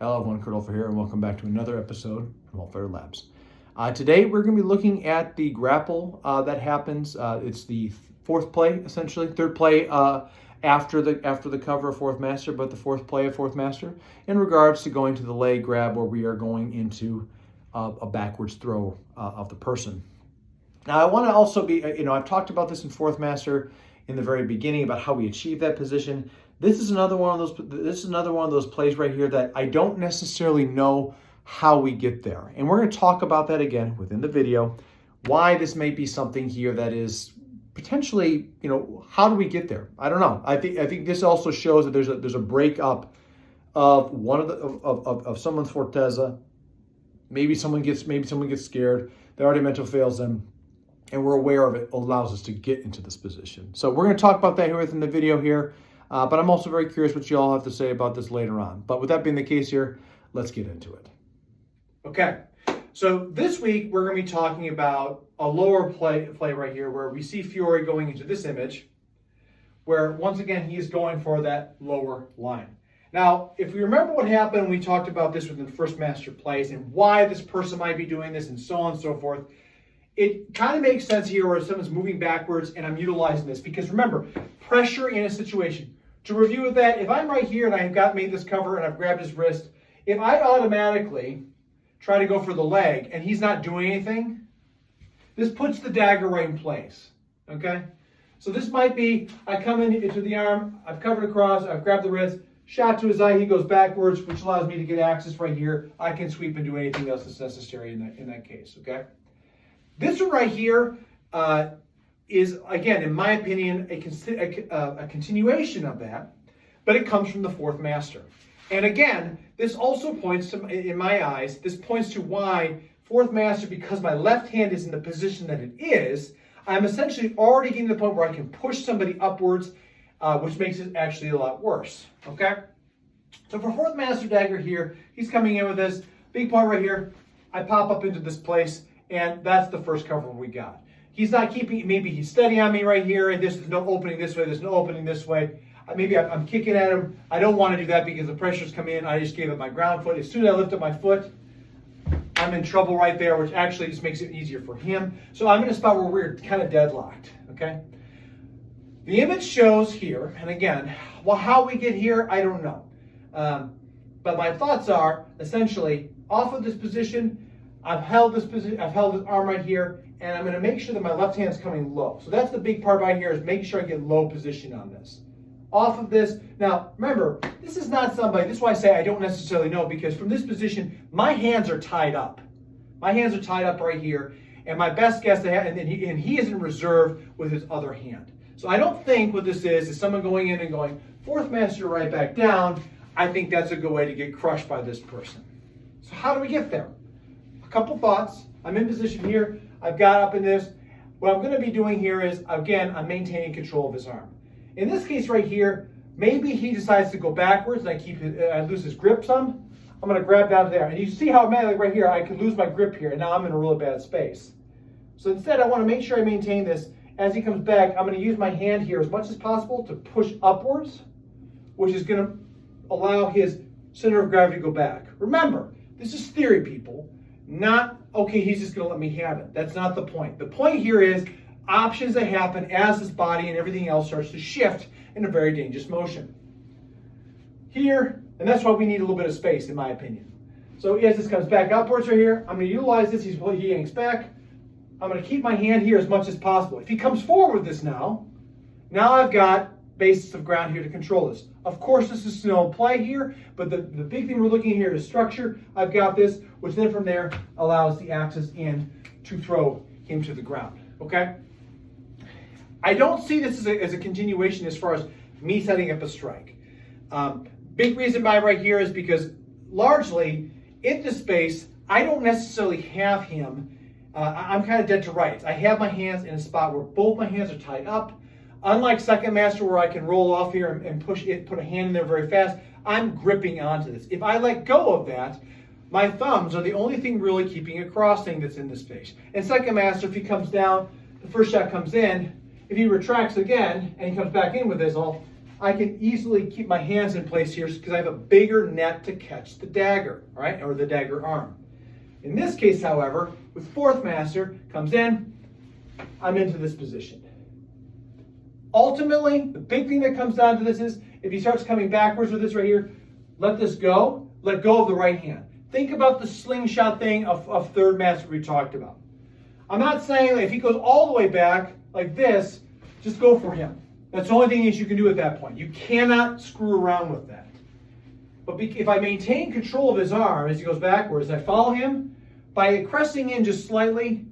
Hello everyone, Kurt Olfer here, and welcome back to another episode from Welfare Labs. Today we're going to be looking at the grapple that happens. It's the fourth play, essentially, third play after the cover of Fourth Master, but the fourth play of Fourth Master in regards to going to the leg grab where we are going into a backwards throw of the person. Now I want to also be, I've talked about this in Fourth Master in the very beginning about how we achieve that position. This is another one of those plays right here that I don't necessarily know how we get there. And we're going to talk about that again within the video, why this may be something here that is potentially, how do we get there? I don't know. I think this also shows that there's a breakup of one of someone's fortezza. Maybe someone gets scared. Their argumento fails them, and we're aware of it. Allows us to get into this position. So we're going to talk about that here within the video here. But I'm also very curious what you all have to say about this later on. But with that being the case here, let's get into it. Okay, so this week we're going to be talking about a lower play right here where we see Fiore going into this image, where once again he is going for that lower line. Now, if we remember what happened, we talked about this within the first master plays and why this person might be doing this and so on and so forth. It kind of makes sense here where someone's moving backwards and I'm utilizing this because remember, pressure in a situation. To review with that, if I'm right here and I've made this cover and I've grabbed his wrist, if I automatically try to go for the leg and he's not doing anything, this puts the dagger right in place, okay? So this might be, I come into the arm, I've covered across, I've grabbed the wrist, shot to his eye, he goes backwards, which allows me to get access right here. I can sweep and do anything else that's necessary in that case, okay? This one right here is, again, in my opinion, a continuation of that, but it comes from the fourth master. And again, this also points to, in my eyes, this points to why fourth master, because my left hand is in the position that it is, I'm essentially already getting to the point where I can push somebody upwards, which makes it actually a lot worse, okay? So for fourth master dagger here, he's coming in with this big point right here. I pop up into this place, and that's the first cover we got. He's not keeping, maybe he's steady on me right here, and there's no opening this way, there's no opening this way. Maybe I'm kicking at him. I don't want to do that because the pressure's coming in. I just gave up my ground foot. As soon as I lift up my foot, I'm in trouble right there, which actually just makes it easier for him. So I'm in a spot where we're kind of deadlocked, okay? The image shows here, and again, well, how we get here, I don't know. But my thoughts are, essentially, off of this position, I've held this arm right here, and I'm going to make sure that my left hand's coming low. So that's the big part right here, is making sure I get low position on this. Off of this, now remember, this is not somebody, this is why I say I don't necessarily know, because from this position, my hands are tied up. My hands are tied up right here, and my best guess, and he is in reserve with his other hand. So I don't think what this is someone going in and going, fourth master right back down. I think that's a good way to get crushed by this person. So how do we get there? A couple thoughts. I'm in position here. I've got up in this. What I'm going to be doing here is, again, I'm maintaining control of his arm. In this case right here, maybe he decides to go backwards and I lose his grip some. I'm going to grab down to there. And you see how right here, I can lose my grip here, and now I'm in a really bad space. So instead, I want to make sure I maintain this. As he comes back, I'm going to use my hand here as much as possible to push upwards, which is going to allow his center of gravity to go back. Remember, this is theory, people. Not, okay, he's just going to let me have it. That's not the point. The point here is options that happen as his body and everything else starts to shift in a very dangerous motion. Here, and that's why we need a little bit of space, in my opinion. So as this comes back upwards right here, I'm going to utilize this. He yanks back. I'm going to keep my hand here as much as possible. If he comes forward with this now I've got basis of ground here to control this. Of course, this is still in play here, but the big thing we're looking at here is structure. I've got this, which then from there allows the axis in to throw him to the ground, okay? I don't see this as a continuation as far as me setting up a strike. Big reason by right here is because largely in this space, I don't necessarily have him. I'm kind of dead to rights. I have my hands in a spot where both my hands are tied up. Unlike second master where I can roll off here and push it, put a hand in there very fast, I'm gripping onto this. If I let go of that, my thumbs are the only thing really keeping a crossing that's in this space. And second master, if he comes down, the first shot comes in. If he retracts again and he comes back in with this, I'll I can easily keep my hands in place here because I have a bigger net to catch the dagger, right? Or the dagger arm. In this case, however, with fourth master, comes in, I'm into this position. Ultimately, the big thing that comes down to this is, if he starts coming backwards with this right here, let this go, let go of the right hand. Think about the slingshot thing of third master we talked about. I'm not saying that if he goes all the way back like this, just go for him. That's the only thing that you can do at that point. You cannot screw around with that. But if I maintain control of his arm as he goes backwards, I follow him, by pressing in just slightly,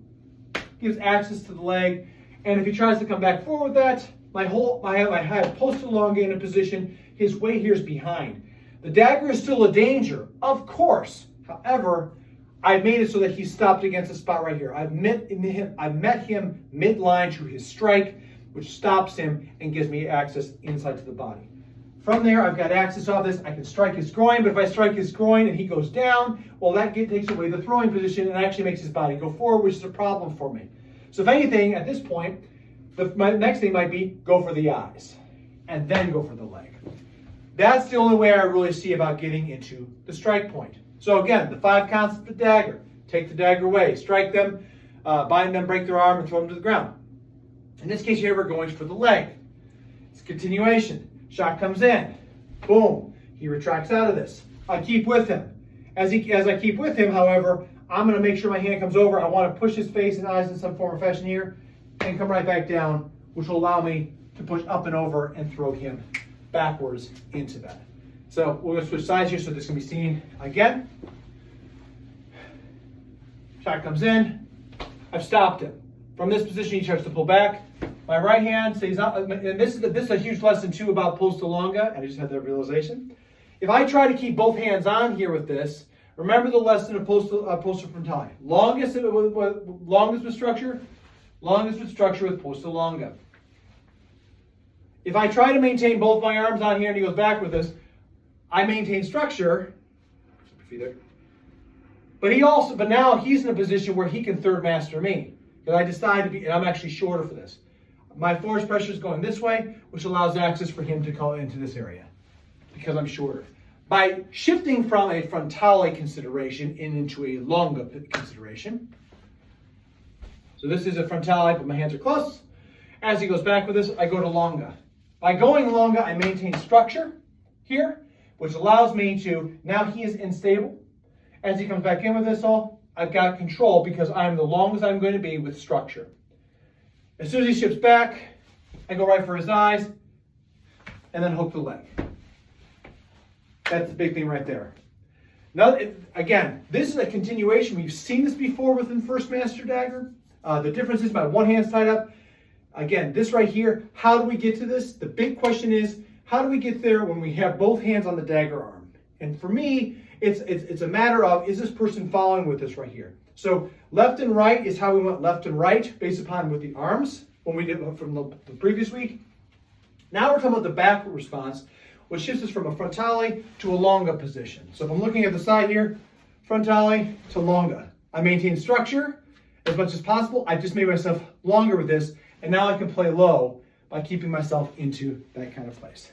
gives access to the leg. And if he tries to come back forward with that, I have posta longa in a position, his weight here is behind. The dagger is still a danger, of course. However, I've made it so that he's stopped against a spot right here. I've met him mid-line to his strike, which stops him and gives me access inside to the body. From there, I've got access off this. I can strike his groin, but if I strike his groin and he goes down, well, that takes away the throwing position and actually makes his body go forward, which is a problem for me. So if anything, at this point, my next thing might be go for the eyes and then go for the leg. That's the only way I really see about getting into the strike point. So again, the 5 counts of the dagger. Take the dagger away, strike them, bind them, break their arm, and throw them to the ground. In this case here, we're going for the leg. It's a continuation. Shot comes in. Boom. He retracts out of this. I keep with him. As I keep with him, however, I'm going to make sure my hand comes over. I want to push his face and eyes in some form or fashion here and come right back down, which will allow me to push up and over and throw him backwards into that. So we're going to switch sides here so this can be seen again. Shot comes in. I've stopped him. From this position, he starts to pull back. My right hand stays up, and this is a huge lesson too about posta longa, and I just had that realization. If I try to keep both hands on here with this, remember the lesson of posta frontale. Longest with structure with posta longa. If I try to maintain both my arms on here and he goes back with this, I maintain structure. But now he's in a position where he can third master me. Because I decide to be, and I'm actually shorter for this. My force pressure is going this way, which allows access for him to come into this area because I'm shorter. By shifting from a frontale consideration into a longa consideration. So this is a frontale, but my hands are close. As he goes back with this, I go to longa. By going longa, I maintain structure here, which allows me to, now he is unstable. As he comes back in with this I've got control because I'm the longest I'm going to be with structure. As soon as he shifts back, I go right for his eyes and then hook the leg. That's the big thing right there. Now, again, this is a continuation. We've seen this before within First Master Dagger. The difference is my one hand's tied up. Again, this right here, how do we get to this? The big question is, how do we get there when we have both hands on the dagger arm? And for me, it's a matter of, is this person following with this right here? So left and right is how we went left and right based upon with the arms when we did from the previous week. Now we're talking about the backward response, which shifts us from a frontale to a longa position. So if I'm looking at the side here, frontale to longa. I maintain structure as much as possible. I just made myself longer with this, and now I can play low by keeping myself into that kind of place.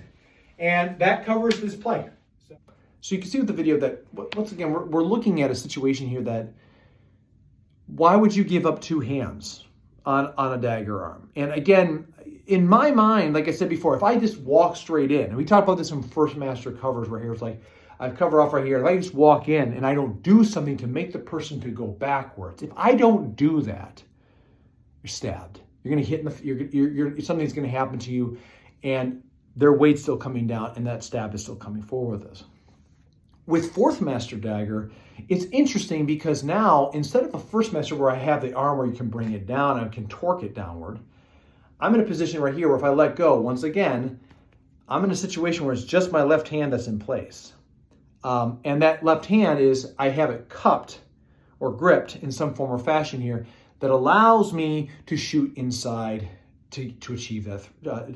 And that covers this play. So you can see with the video that, once again, we're looking at a situation here that, why would you give up 2 hands on a dagger arm? And again, in my mind, like I said before, if I just walk straight in, and we talked about this in First Master covers right here, it's like, I've covered off right here, if I just walk in and I don't do something to make the person to go backwards, if I don't do that, you're stabbed. You're going to hit in the, something's going to happen to you, and their weight's still coming down, and that stab is still coming forward with us. With Fourth Master Dagger, it's interesting because now, instead of a First Master where I have the arm where you can bring it down and I can torque it downward, I'm in a position right here where if I let go, once again, I'm in a situation where it's just my left hand that's in place. And that left hand is, I have it cupped or gripped in some form or fashion here that allows me to shoot inside to achieve that,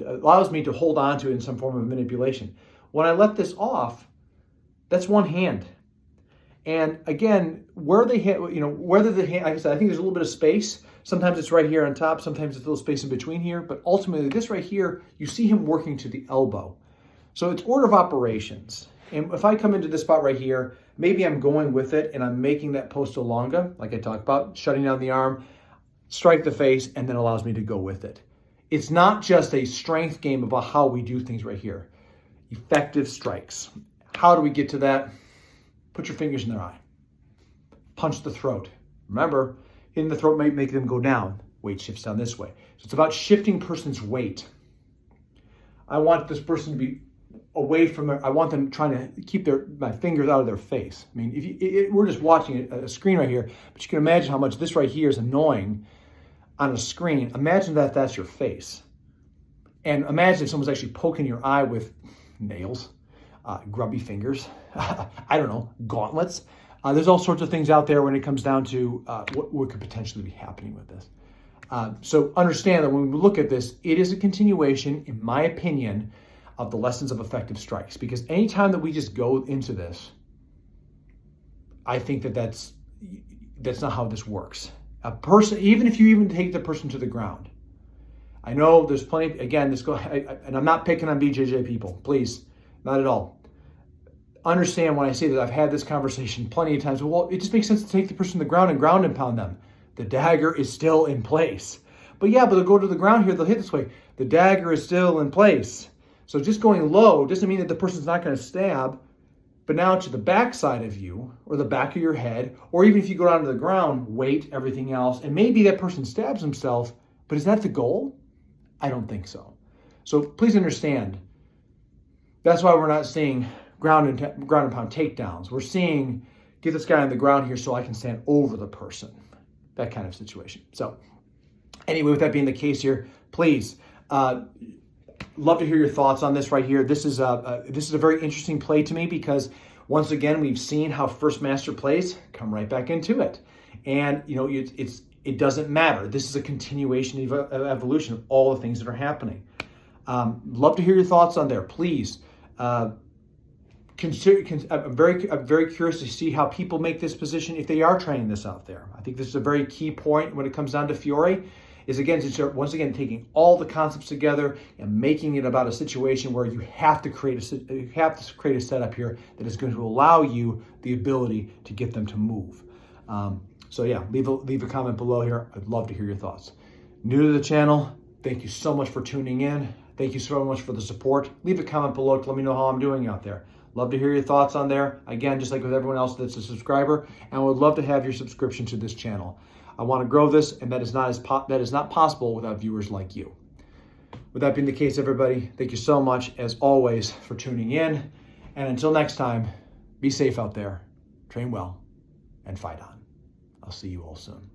allows me to hold on to it in some form of manipulation. When I let this off, that's one hand. And again, where they hit, whether the hand, like I said, I think there's a little bit of space. Sometimes it's right here on top. Sometimes it's a little space in between here. But ultimately, this right here, you see him working to the elbow. So it's order of operations. And if I come into this spot right here, maybe I'm going with it and I'm making that posta longa, like I talked about, shutting down the arm, strike the face, and then allows me to go with it. It's not just a strength game about how we do things right here. Effective strikes. How do we get to that? Put your fingers in their eye. Punch the throat. Remember, in the throat might make them go down. Weight shifts down this way. So it's about shifting person's weight. I want this person to be away from it. I want them trying to keep my fingers out of their face. I mean, we're just watching a screen right here, but you can imagine how much this right here is annoying on a screen. Imagine that that's your face. And imagine if someone's actually poking your eye with nails, grubby fingers, I don't know, gauntlets. There's all sorts of things out there when it comes down to what could potentially be happening with this. So understand that when we look at this, it is a continuation, in my opinion, of the lessons of effective strikes. Because anytime that we just go into this, I think that's not how this works. A person, even if you even take the person to the ground, I know there's plenty, again, and I'm not picking on BJJ people, please, not at all. Understand when I say that I've had this conversation plenty of times. Well, it just makes sense to take the person to the ground and pound them. The dagger is still in place. But yeah, but they'll go to the ground here, they'll hit this way. The dagger is still in place. So just going low doesn't mean that the person's not going to stab, but now to the back side of you, or the back of your head, or even if you go down to the ground, weight, everything else, and maybe that person stabs himself, but is that the goal? I don't think so. So please understand, that's why we're not seeing ground and pound takedowns. We're seeing, get this guy on the ground here so I can stand over the person. That kind of situation. So anyway, with that being the case here, please, love to hear your thoughts on this right here. This is a very interesting play to me because once again, we've seen how First Master plays, come right back into it. And it doesn't matter. This is a continuation of evolution of all the things that are happening. Love to hear your thoughts on there. Please, I'm very curious to see how people make this position if they are trying this out there. I think this is a very key point when it comes down to Fiore, is once again taking all the concepts together and making it about a situation where you have to create a setup here that is going to allow you the ability to get them to move. So yeah, leave a comment below here. I'd love to hear your thoughts. New to the channel, thank you so much for tuning in. Thank you so much for the support. Leave a comment below to let me know how I'm doing out there. Love to hear your thoughts on there. Again, just like with everyone else that's a subscriber, and I would love to have your subscription to this channel. I want to grow this, and that is not possible without viewers like you. With that being the case, everybody, thank you so much, as always, for tuning in. And until next time, be safe out there, train well, and fight on. I'll see you all soon.